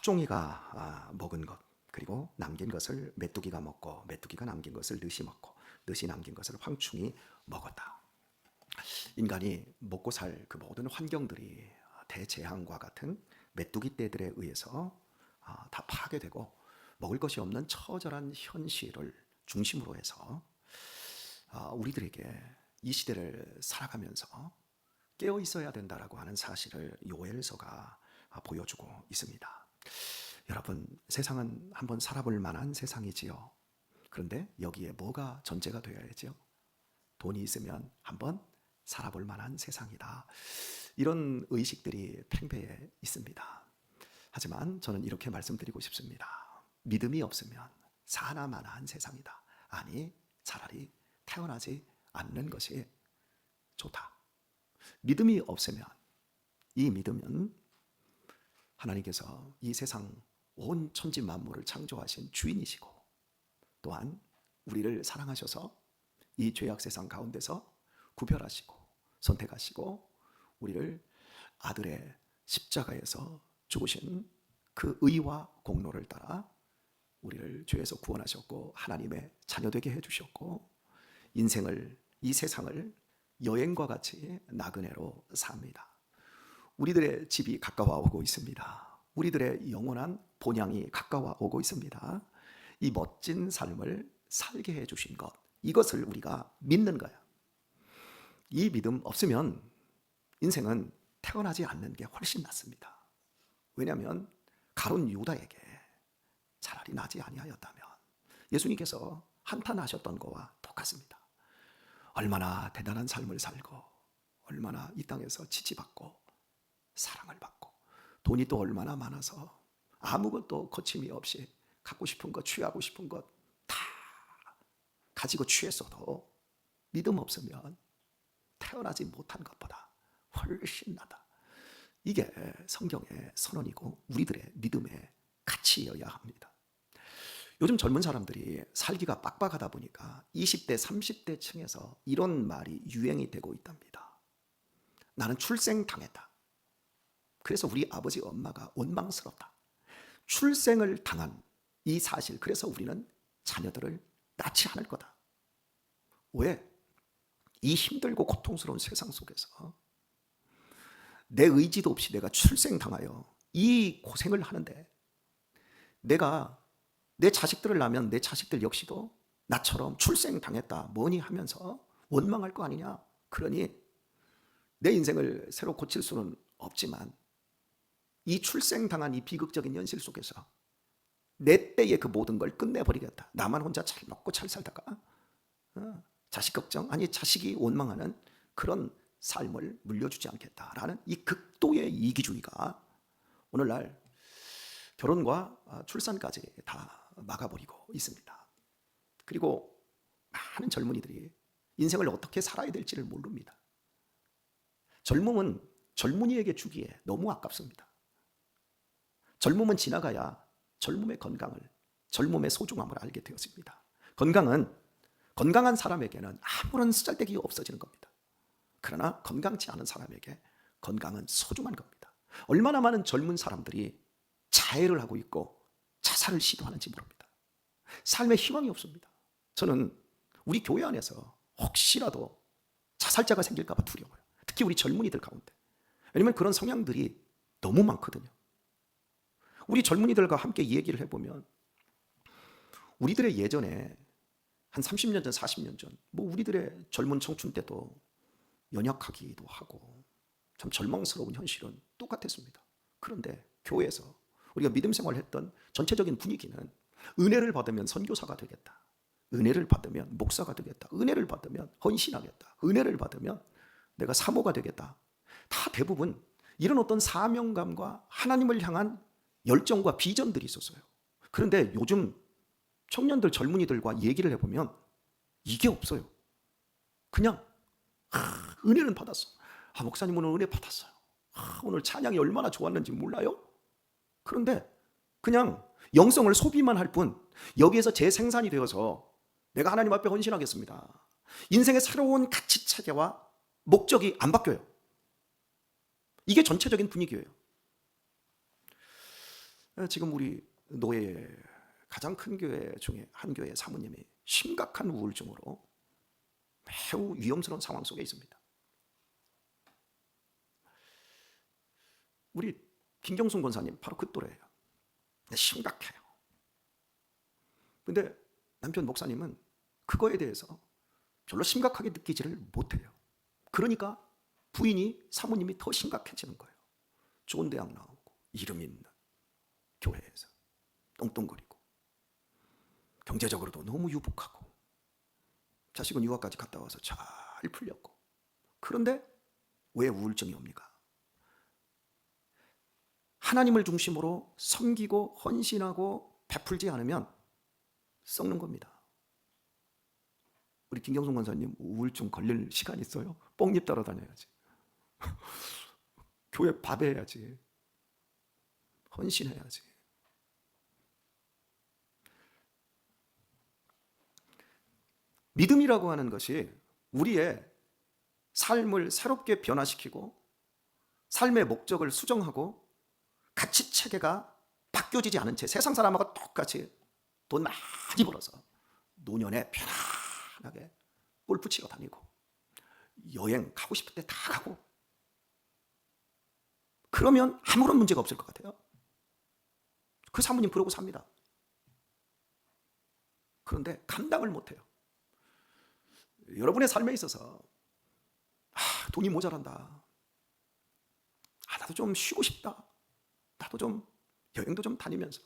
숫종이가 먹은 것, 그리고 남긴 것을 메뚜기가 먹고 메뚜기가 남긴 것을 늑이 먹고 늑이 남긴 것을 황충이 먹었다. 인간이 먹고 살 그 모든 환경들이 대재앙과 같은 메뚜기 떼들에 의해서 다 파괴되고 먹을 것이 없는 처절한 현실을 중심으로 해서 우리들에게 이 시대를 살아가면서 깨어 있어야 된다라고 하는 사실을 요엘서가 보여주고 있습니다. 여러분, 세상은 한번 살아볼 만한 세상이지요. 그런데 여기에 뭐가 전제가 되어야죠? 돈이 있으면 한번 살아볼 만한 세상이다. 이런 의식들이 팽배해 있습니다. 하지만 저는 이렇게 말씀드리고 싶습니다. 믿음이 없으면 사나마나한 세상이다. 아니, 차라리 태어나지 않는 것이 좋다. 믿음이 없으면, 이 믿음은 하나님께서 이 세상 온 천지 만물을 창조하신 주인이시고, 또한 우리를 사랑하셔서 이 죄악 세상 가운데서 구별하시고 선택하시고 우리를 아들의 십자가에서 죽으신 그 의와 공로를 따라 우리를 죄에서 구원하셨고 하나님의 자녀되게 해주셨고, 인생을, 이 세상을 여행과 같이 나그네로 삽니다. 우리들의 집이 가까워 오고 있습니다. 우리들의 영원한 본향이 가까워 오고 있습니다. 이 멋진 삶을 살게 해주신 것, 이것을 우리가 믿는 거야. 이 믿음 없으면 인생은 태어나지 않는 게 훨씬 낫습니다. 왜냐하면 가룟 유다에게 차라리 나지 아니하였다면 예수님께서 한탄하셨던 거와 똑같습니다. 얼마나 대단한 삶을 살고 얼마나 이 땅에서 지지받고 사랑을 받고 돈이 또 얼마나 많아서 아무것도 거침이 없이 갖고 싶은 것, 취하고 싶은 것 다 가지고 취했어도 믿음 없으면 태어나지 못한 것보다 훨씬 나다. 이게 성경의 선언이고 우리들의 믿음의 가치여야 합니다. 요즘 젊은 사람들이 살기가 빡빡하다 보니까 20대, 30대 층에서 이런 말이 유행이 되고 있답니다. 나는 출생당했다. 그래서 우리 아버지 엄마가 원망스럽다. 출생을 당한 이 사실, 그래서 우리는 자녀들을 낳지 않을 거다. 왜? 이 힘들고 고통스러운 세상 속에서 내 의지도 없이 내가 출생당하여 이 고생을 하는데, 내가 내 자식들을 낳으면 내 자식들 역시도 나처럼 출생당했다 뭐니 하면서 원망할 거 아니냐. 그러니 내 인생을 새로 고칠 수는 없지만 이 출생당한 이 비극적인 현실 속에서 내 때의 그 모든 걸 끝내버리겠다. 나만 혼자 잘 먹고 잘 살다가 자식 걱정, 아니 자식이 원망하는 그런 삶을 물려주지 않겠다라는 이 극도의 이기주의가 오늘날 결혼과 출산까지 다 막아버리고 있습니다. 그리고 많은 젊은이들이 인생을 어떻게 살아야 될지를 모릅니다. 젊음은 젊은이에게 주기에 너무 아깝습니다. 젊음은 지나가야 젊음의 건강을, 젊음의 소중함을 알게 되었습니다. 건강한 사람에게는 아무런 쓰잘데기가 없어지는 겁니다. 그러나 건강치 않은 사람에게 건강은 소중한 겁니다. 얼마나 많은 젊은 사람들이 자해를 하고 있고 자살을 시도하는지 모릅니다. 삶에 희망이 없습니다. 저는 우리 교회 안에서 혹시라도 자살자가 생길까 봐 두려워요. 특히 우리 젊은이들 가운데. 왜냐하면 그런 성향들이 너무 많거든요. 우리 젊은이들과 함께 얘기를 해보면 우리들의 예전에 한 30년 전, 40년 전, 뭐 우리들의 젊은 청춘 때도 연약하기도 하고 참 절망스러운 현실은 똑같았습니다. 그런데 교회에서 우리가 믿음 생활을 했던 전체적인 분위기는 은혜를 받으면 선교사가 되겠다. 은혜를 받으면 목사가 되겠다. 은혜를 받으면 헌신하겠다. 은혜를 받으면 내가 사모가 되겠다. 다 대부분 이런 어떤 사명감과 하나님을 향한 열정과 비전들이 있었어요. 그런데 요즘 청년들, 젊은이들과 얘기를 해보면 이게 없어요. 그냥 은혜는 받았어. 목사님 오늘 은혜 받았어요. 오늘 찬양이 얼마나 좋았는지 몰라요? 그런데 그냥 영성을 소비만 할 뿐, 여기에서 재생산이 되어서 내가 하나님 앞에 헌신하겠습니다. 인생의 새로운 가치 체계와 목적이 안 바뀌어요. 이게 전체적인 분위기예요. 지금 우리 노예 가장 큰 교회 중에 한 교회 사모님이 심각한 우울증으로 매우 위험스러운 상황 속에 있습니다. 우리 김경순 권사님 바로 그 또래예요. 심각해요. 근데 남편 목사님은 그거에 대해서 별로 심각하게 느끼지를 못해요. 그러니까 부인이 사모님이 더 심각해지는 거예요. 좋은 대학 나오고 이름 있는 교회에서 똥똥거리고 경제적으로도 너무 유복하고 자식은 유학까지 갔다 와서 잘 풀렸고, 그런데 왜 우울증이 옵니까? 하나님을 중심으로 섬기고 헌신하고 베풀지 않으면 썩는 겁니다. 우리 김경순 권사님 우울증 걸릴 시간 있어요? 뽕잎 따라다녀야지. 교회 밥해야지. 헌신해야지. 믿음이라고 하는 것이 우리의 삶을 새롭게 변화시키고 삶의 목적을 수정하고 가치 체계가 바뀌어지지 않은 채 세상 사람하고 똑같이 돈 많이 벌어서 노년에 편안하게 골프 치러 다니고 여행 가고 싶을 때 다 가고, 그러면 아무런 문제가 없을 것 같아요. 그 사모님 그러고 삽니다. 그런데 감당을 못해요. 여러분의 삶에 있어서 돈이 모자란다, 나도 좀 쉬고 싶다, 나도 좀 여행도 좀 다니면서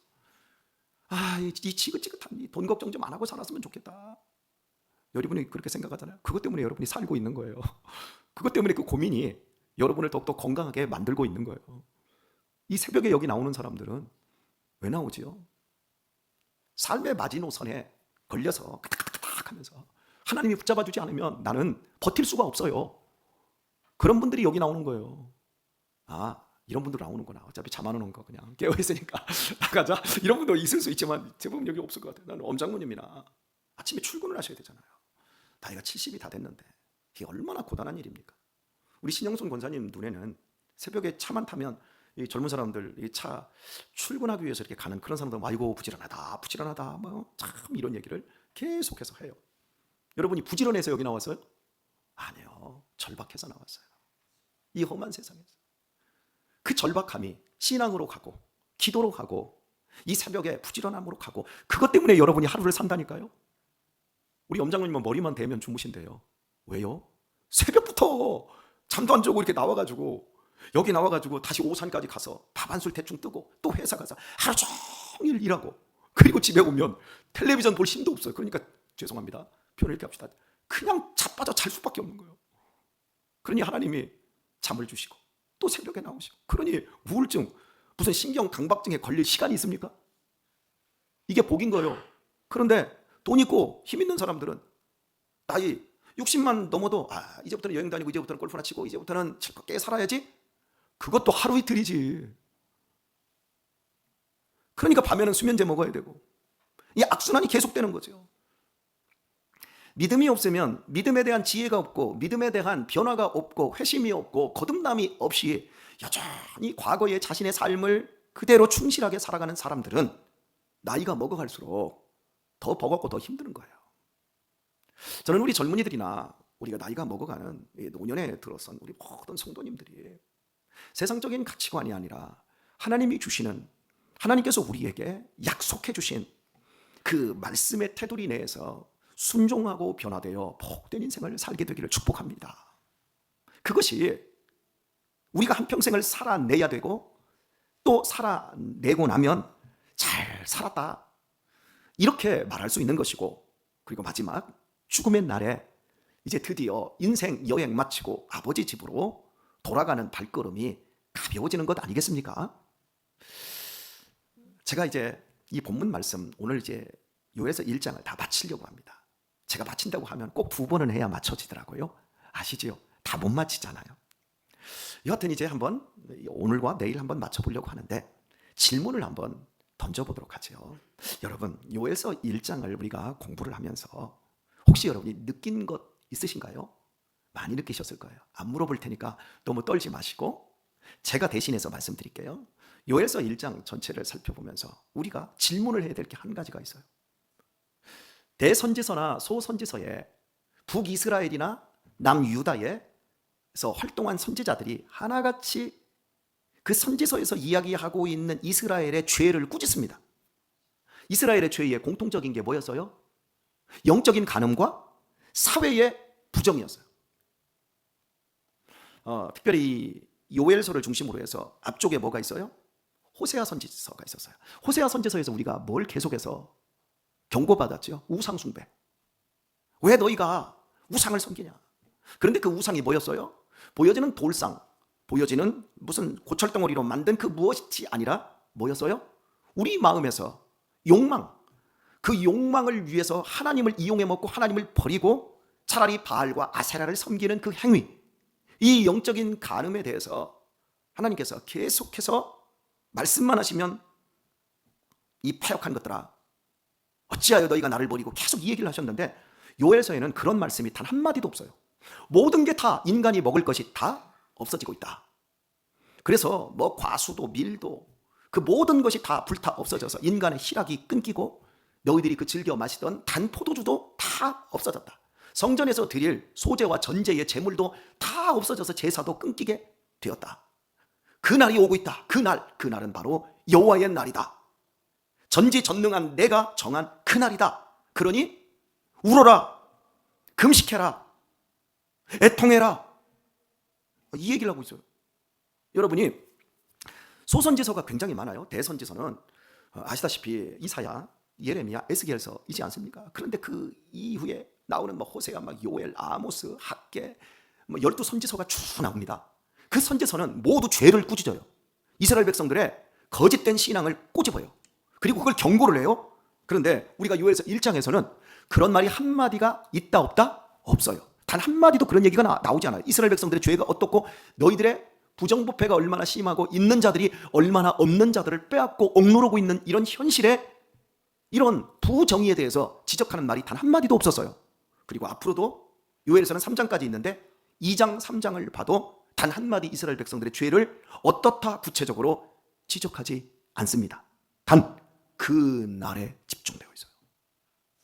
이 지긋지긋한 이 돈 걱정 좀 안 하고 살았으면 좋겠다, 여러분이 그렇게 생각하잖아요. 그것 때문에 여러분이 살고 있는 거예요. 그것 때문에 그 고민이 여러분을 더욱더 건강하게 만들고 있는 거예요. 이 새벽에 여기 나오는 사람들은 왜 나오지요? 삶의 마지노선에 걸려서 까딱까딱 하면서 하나님이 붙잡아주지 않으면 나는 버틸 수가 없어요. 그런 분들이 여기 나오는 거예요. 이런 분들 나오는구나. 어차피 잠 안 오는 거 그냥 깨어있으니까 나가자. 이런 분도 있을 수 있지만 대부분 여기 없을 것 같아요. 나는 엄장모님이나 아침에 출근을 하셔야 되잖아요. 나이가 70이 다 됐는데 이게 얼마나 고단한 일입니까? 우리 신영순 권사님 눈에는 새벽에 차만 타면 이 젊은 사람들 이 차 출근하기 위해서 이렇게 가는 그런 사람들, 아이고 부지런하다 부지런하다 참 이런 얘기를 계속해서 해요. 여러분이 부지런해서 여기 나왔어요? 아니요, 절박해서 나왔어요. 이 험한 세상에서 그 절박함이 신앙으로 가고 기도로 가고 이 새벽에 부지런함으로 가고, 그것 때문에 여러분이 하루를 산다니까요. 우리 엄장로님은 머리만 대면 주무신대요. 왜요? 새벽부터 잠도 안 자고 이렇게 나와가지고 여기 나와가지고 다시 오산까지 가서 밥 한 술 대충 뜨고 또 회사 가서 하루 종일 일하고, 그리고 집에 오면 텔레비전 볼 힘도 없어요. 그러니까 죄송합니다, 표현을 이렇게 합시다, 그냥 자빠져 잘 수밖에 없는 거예요. 그러니 하나님이 잠을 주시고 또 새벽에 나오시고, 그러니 우울증 무슨 신경 강박증에 걸릴 시간이 있습니까? 이게 복인 거예요. 그런데 돈 있고 힘 있는 사람들은 나이 60만 넘어도 이제부터는 여행 다니고 이제부터는 골프나 치고 이제부터는 즐겁게 살아야지, 그것도 하루 이틀이지. 그러니까 밤에는 수면제 먹어야 되고 이 악순환이 계속되는 거죠. 믿음이 없으면 믿음에 대한 지혜가 없고 믿음에 대한 변화가 없고 회심이 없고 거듭남이 없이 여전히 과거의 자신의 삶을 그대로 충실하게 살아가는 사람들은 나이가 먹어갈수록 더 버겁고 더 힘든 거예요. 저는 우리 젊은이들이나 우리가 나이가 먹어가는 노년에 들어선 우리 모든 성도님들이 세상적인 가치관이 아니라 하나님이 주시는, 하나님께서 우리에게 약속해 주신 그 말씀의 테두리 내에서 순종하고 변화되어 복된 인생을 살게 되기를 축복합니다. 그것이 우리가 한평생을 살아내야 되고 또 살아내고 나면 잘 살았다 이렇게 말할 수 있는 것이고, 그리고 마지막 죽음의 날에 이제 드디어 인생 여행 마치고 아버지 집으로 돌아가는 발걸음이 가벼워지는 것 아니겠습니까? 제가 이제 이 본문 말씀 오늘 이제 요에서 1장을 다 마치려고 합니다. 제가 마친다고 하면 꼭 2번은 해야 맞춰지더라고요. 아시지요? 다 못 마치잖아요. 여하튼 이제 한번 오늘과 내일 한번 맞춰보려고 하는데 질문을 한번 던져보도록 하죠. 여러분, 요에서 1장을 우리가 공부를 하면서 혹시 여러분이 느낀 것 있으신가요? 많이 느끼셨을 거예요. 안 물어볼 테니까 너무 떨지 마시고 제가 대신해서 말씀드릴게요. 요엘서 1장 전체를 살펴보면서 우리가 질문을 해야 될 게 한 가지가 있어요. 대선지서나 소선지서에 북이스라엘이나 남유다에서 활동한 선지자들이 하나같이 그 선지서에서 이야기하고 있는 이스라엘의 죄를 꾸짖습니다. 이스라엘의 죄의 공통적인 게 뭐였어요? 영적인 간음과 사회의 부정이었어요. 특별히 요엘서를 중심으로 해서 앞쪽에 뭐가 있어요? 호세아 선지서가 있었어요. 호세아 선지서에서 우리가 뭘 계속해서 경고받았죠? 우상 숭배. 왜 너희가 우상을 섬기냐? 그런데 그 우상이 뭐였어요? 보여지는 돌상, 보여지는 무슨 고철덩어리로 만든 그 무엇이 아니라 뭐였어요? 우리 마음에서 욕망, 그 욕망을 위해서 하나님을 이용해 먹고 하나님을 버리고 차라리 바알과 아세라를 섬기는 그 행위, 이 영적인 간음에 대해서 하나님께서 계속해서 말씀만 하시면 이 패역한 것들아 어찌하여 너희가 나를 버리고 계속 이 얘기를 하셨는데 요엘서에는 그런 말씀이 단 한마디도 없어요. 모든 게 다 인간이 먹을 것이 다 없어지고 있다. 그래서 뭐 과수도 밀도 그 모든 것이 다 불타 없어져서 인간의 희락이 끊기고 너희들이 그 즐겨 마시던 단 포도주도 다 없어졌다. 성전에서 드릴 소제와 전제의 제물도 다 없어져서 제사도 끊기게 되었다. 그날이 오고 있다. 그날은 바로 여호와의 날이다. 전지전능한 내가 정한 그날이다. 그러니 울어라, 금식해라, 애통해라, 이 얘기를 하고 있어요. 여러분이 소선지서가 굉장히 많아요. 대선지서는 아시다시피 이사야, 예레미야, 에스겔서이지 않습니까? 그런데 그 이후에 나오는 뭐 호세아, 막 요엘, 아모스, 학개, 뭐 12선지서가 쭉 나옵니다. 그 선지서는 모두 죄를 꾸짖어요. 이스라엘 백성들의 거짓된 신앙을 꼬집어요. 그리고 그걸 경고를 해요. 그런데 우리가 요엘서 1장에서는 그런 말이 한마디가 있다 없다? 없어요. 단 한마디도 그런 얘기가 나오지 않아요. 이스라엘 백성들의 죄가 어떻고 너희들의 부정부패가 얼마나 심하고 있는 자들이 얼마나 없는 자들을 빼앗고 억누르고 있는 이런 현실에 이런 부정의에 대해서 지적하는 말이 단 한마디도 없었어요. 그리고 앞으로도 요엘서는 3장까지 있는데 2장, 3장을 봐도 단 한마디 이스라엘 백성들의 죄를 어떻다 구체적으로 지적하지 않습니다. 단 그 날에 집중되어 있어요.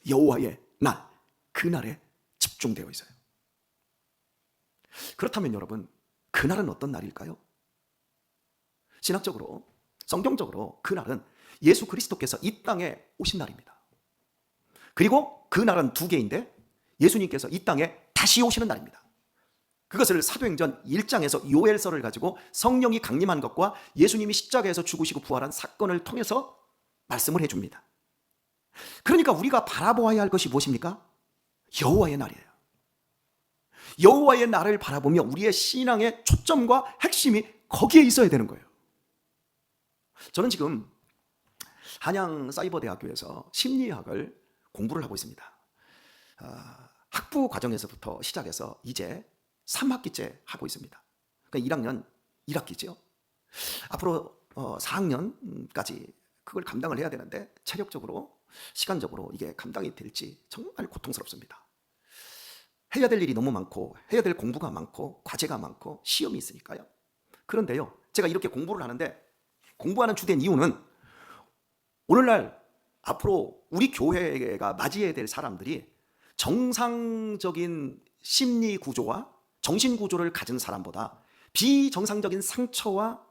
여호와의 날, 그 날에 집중되어 있어요. 그렇다면 여러분, 그날은 어떤 날일까요? 신학적으로, 성경적으로 그날은 예수 그리스도께서 이 땅에 오신 날입니다. 그리고 그 날은 두 개인데 예수님께서 이 땅에 다시 오시는 날입니다. 그것을 사도행전 1장에서 요엘서를 가지고 성령이 강림한 것과 예수님이 십자가에서 죽으시고 부활한 사건을 통해서 말씀을 해줍니다. 그러니까 우리가 바라보아야 할 것이 무엇입니까? 여호와의 날이에요. 여호와의 날을 바라보며 우리의 신앙의 초점과 핵심이 거기에 있어야 되는 거예요. 저는 지금 한양사이버대학교에서 심리학을 공부를 하고 있습니다. 학부 과정에서부터 시작해서 이제 3학기째 하고 있습니다. 그러니까 1학년 1학기죠. 앞으로 4학년까지 그걸 감당을 해야 되는데 체력적으로, 시간적으로 이게 감당이 될지 정말 고통스럽습니다. 해야 될 일이 너무 많고 해야 될 공부가 많고 과제가 많고 시험이 있으니까요. 그런데요, 제가 이렇게 공부를 하는데 공부하는 주된 이유는 오늘날 앞으로 우리 교회가 맞이해야 될 사람들이 정상적인 심리 구조와 정신 구조를 가진 사람보다 비정상적인 상처와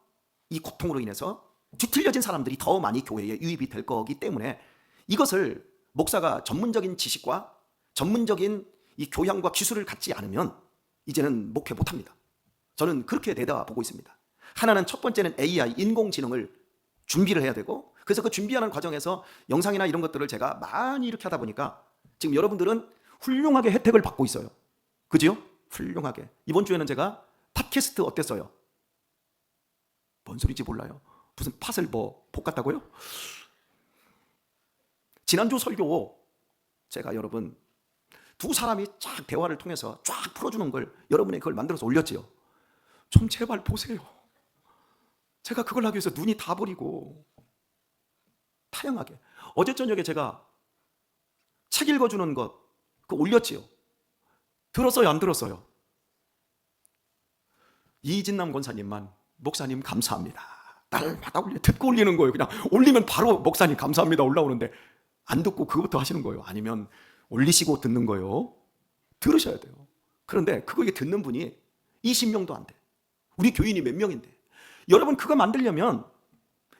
이 고통으로 인해서 뒤틀려진 사람들이 더 많이 교회에 유입이 될 거기 때문에 이것을 목사가 전문적인 지식과 전문적인 이 교양과 기술을 갖지 않으면 이제는 목회 못합니다. 저는 그렇게 내다보고 있습니다. 하나는 첫 번째는 AI, 인공지능을 준비를 해야 되고, 그래서 그 준비하는 과정에서 영상이나 이런 것들을 제가 많이 이렇게 하다 보니까 지금 여러분들은 훌륭하게 혜택을 받고 있어요. 그죠? 훌륭하게. 이번 주에는 제가 팟캐스트 어땠어요? 뭔 소리인지 몰라요. 무슨 팟을 뭐 볶았다고요? 지난주 설교 제가 여러분 두 사람이 쫙 대화를 통해서 쫙 풀어주는 걸 여러분이 그걸 만들어서 올렸지요. 좀 제발 보세요. 제가 그걸 하기 위해서 눈이 다 버리고 다양하게 어제 저녁에 제가 책 읽어주는 것 그거 올렸지요. 들었어요, 안 들었어요? 이진남 권사님만 목사님 감사합니다. 날마다 듣고 올리는 거예요. 그냥 올리면 바로 목사님 감사합니다 올라오는데 안 듣고 그것부터 하시는 거예요. 아니면 올리시고 듣는 거예요. 들으셔야 돼요. 그런데 그거 이게 듣는 분이 20명도 안 돼. 우리 교인이 몇 명인데. 여러분 그거 만들려면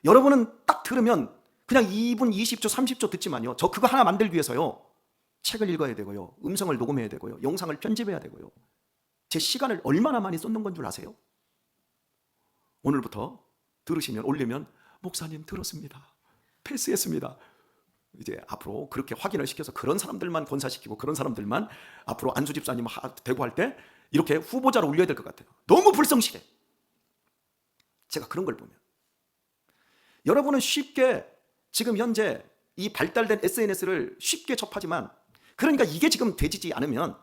여러분은 딱 들으면 그냥 2분 20초 30초 듣지만요, 저 그거 하나 만들기 위해서요 책을 읽어야 되고요, 음성을 녹음해야 되고요, 영상을 편집해야 되고요, 제 시간을 얼마나 많이 쏟는 건 줄 아세요? 오늘부터 들으시면 올리면 목사님 들었습니다, 패스했습니다. 이제 앞으로 그렇게 확인을 시켜서 그런 사람들만 권사시키고 그런 사람들만 앞으로 안수 집사님 되고 할 때 이렇게 후보자로 올려야 될 것 같아요. 너무 불성실해. 제가 그런 걸 보면 여러분은 쉽게 지금 현재 이 발달된 SNS를 쉽게 접하지만, 그러니까 이게 지금 되지 않으면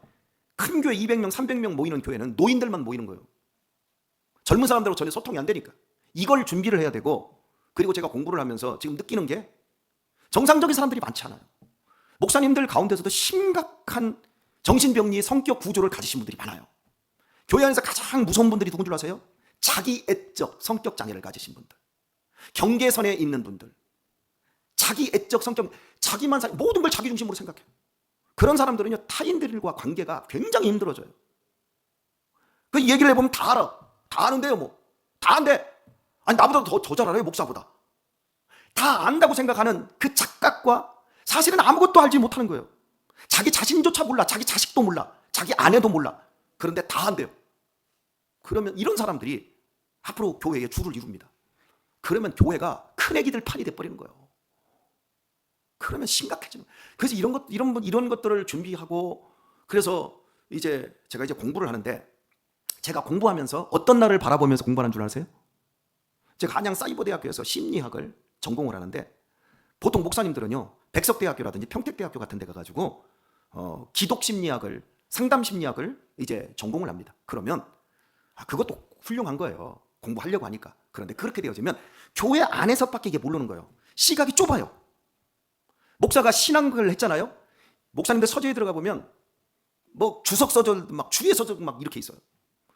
큰 교회 200명 300명 모이는 교회는 노인들만 모이는 거예요. 젊은 사람들하고 전혀 소통이 안 되니까 이걸 준비를 해야 되고, 그리고 제가 공부를 하면서 지금 느끼는 게 정상적인 사람들이 많지 않아요. 목사님들 가운데서도 심각한 정신병리 성격 구조를 가지신 분들이 많아요. 교회 안에서 가장 무서운 분들이 누군 줄 아세요? 자기 애적 성격 장애를 가지신 분들, 경계선에 있는 분들, 자기 애적 성격, 자기만 모든 걸 자기 중심으로 생각해요. 그런 사람들은요 타인들과 관계가 굉장히 힘들어져요. 그 얘기를 해보면 다 알아. 다 아는데요 뭐. 다 안돼. 아니 나보다 더 잘 알아요 목사보다. 다 안다고 생각하는 그 착각과 사실은 아무것도 알지 못하는 거예요. 자기 자신조차 몰라. 자기 자식도 몰라. 자기 아내도 몰라. 그런데 다 안돼요. 그러면 이런 사람들이 앞으로 교회의 주를 이룹니다. 그러면 교회가 큰 애기들 판이 돼버리는 거예요. 그러면 심각해지는 거예요. 그래서 이런 것들을 준비하고, 그래서 이제 제가 이제 공부를 하는데, 제가 공부하면서 어떤 날을 바라보면서 공부하는 줄 아세요? 제가 한양사이버대학교에서 심리학을 전공을 하는데, 보통 목사님들은요 백석대학교라든지 평택대학교 같은 데 가가지고 기독심리학을, 상담심리학을 이제 전공을 합니다. 그러면 그것도 훌륭한 거예요, 공부하려고 하니까. 그런데 그렇게 되어지면 교회 안에서밖에 이게 모르는 거예요. 시각이 좁아요. 목사가 신앙을 했잖아요. 목사님들 서재에 들어가 보면 뭐 주석서절 막 주예서절 막 이렇게 있어요.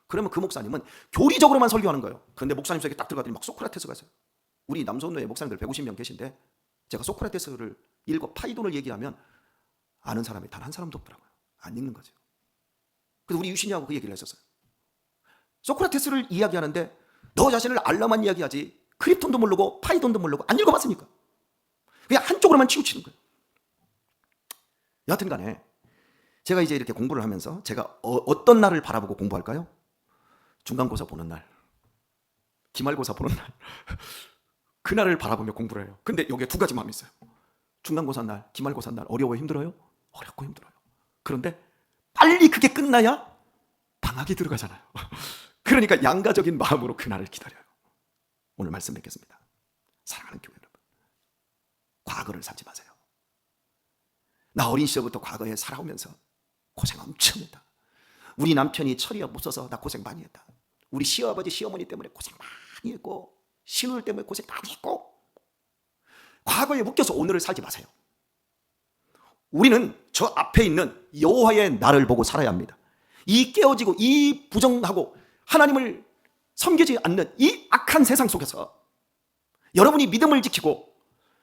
그러면 그 목사님은 교리적으로만 설교하는 거예요. 그런데 목사님 속에 딱 들어가더니 막 소크라테스가 있어요. 우리 남선로에 목사님들 150명 계신데 제가 소크라테스를 읽고 파이돈을 얘기하면 아는 사람이 단 한 사람도 없더라고요. 안 읽는 거죠. 그래서 우리 유신이하고 그 얘기를 했었어요. 소크라테스를 이야기하는데 너 자신을 알라만 이야기하지 크립톤도 모르고 파이돈도 모르고 안 읽어봤으니까 그냥 한쪽으로만 치우치는 거예요. 여하튼 간에 제가 이제 이렇게 공부를 하면서 제가 어떤 날을 바라보고 공부할까요? 중간고사 보는 날, 기말고사 보는 날, 그날을 바라보며 공부를 해요. 근데 여기에 두 가지 마음이 있어요. 중간고사 날, 기말고사 날 어려워요, 힘들어요? 어렵고 힘들어요. 그런데 빨리 그게 끝나야 방학이 들어가잖아요. 그러니까 양가적인 마음으로 그날을 기다려요. 오늘 말씀 뵙겠습니다. 사랑하는 교회 여러분, 과거를 살지 마세요. 나 어린 시절부터 과거에 살아오면서 고생 엄청 했다. 우리 남편이 철이 없어서 나 고생 많이 했다. 우리 시아버지 시어머니 때문에 고생 많이 했고, 신우들 때문에 고생 많이 했고, 과거에 묶여서 오늘을 살지 마세요. 우리는 저 앞에 있는 여호와의 날을 보고 살아야 합니다. 이 깨어지고 이 부정하고 하나님을 섬기지 않는 이 악한 세상 속에서 여러분이 믿음을 지키고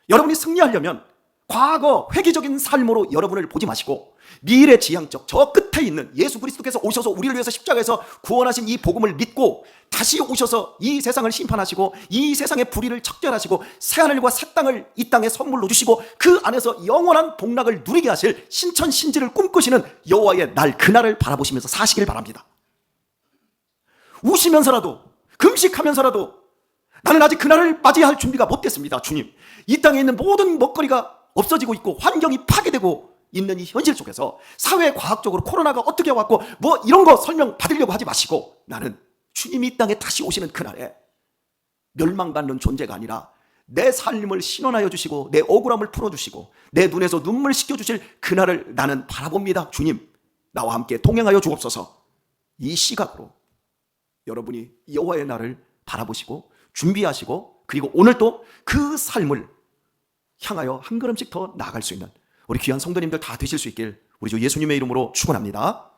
여러분이 승리하려면 과거 회기적인 삶으로 여러분을 보지 마시고 미래 지향적 저 끝에 있는 예수 그리스도께서 오셔서 우리를 위해서 십자가에서 구원하신 이 복음을 믿고 다시 오셔서 이 세상을 심판하시고 이 세상의 불의를 척결하시고 새하늘과 새 땅을 이 땅에 선물로 주시고 그 안에서 영원한 복락을 누리게 하실 신천신지를 꿈꾸시는 여호와의 날, 그날을 바라보시면서 사시길 바랍니다. 우시면서라도 금식하면서라도 나는 아직 그날을 맞이할 준비가 못 됐습니다. 주님, 이 땅에 있는 모든 먹거리가 없어지고 있고 환경이 파괴되고 있는 이 현실 속에서 사회과학적으로 코로나가 어떻게 왔고 뭐 이런 거 설명 받으려고 하지 마시고, 나는 주님이 이 땅에 다시 오시는 그날에 멸망받는 존재가 아니라 내 삶을 신원하여 주시고 내 억울함을 풀어주시고 내 눈에서 눈물 씻겨주실 그날을 나는 바라봅니다. 주님, 나와 함께 동행하여 주옵소서. 이 시각으로 여러분이 여호와의 날을 바라보시고 준비하시고, 그리고 오늘 또 그 삶을 향하여 한 걸음씩 더 나아갈 수 있는 우리 귀한 성도님들 다 되실 수 있길 우리 주 예수님의 이름으로 축원합니다.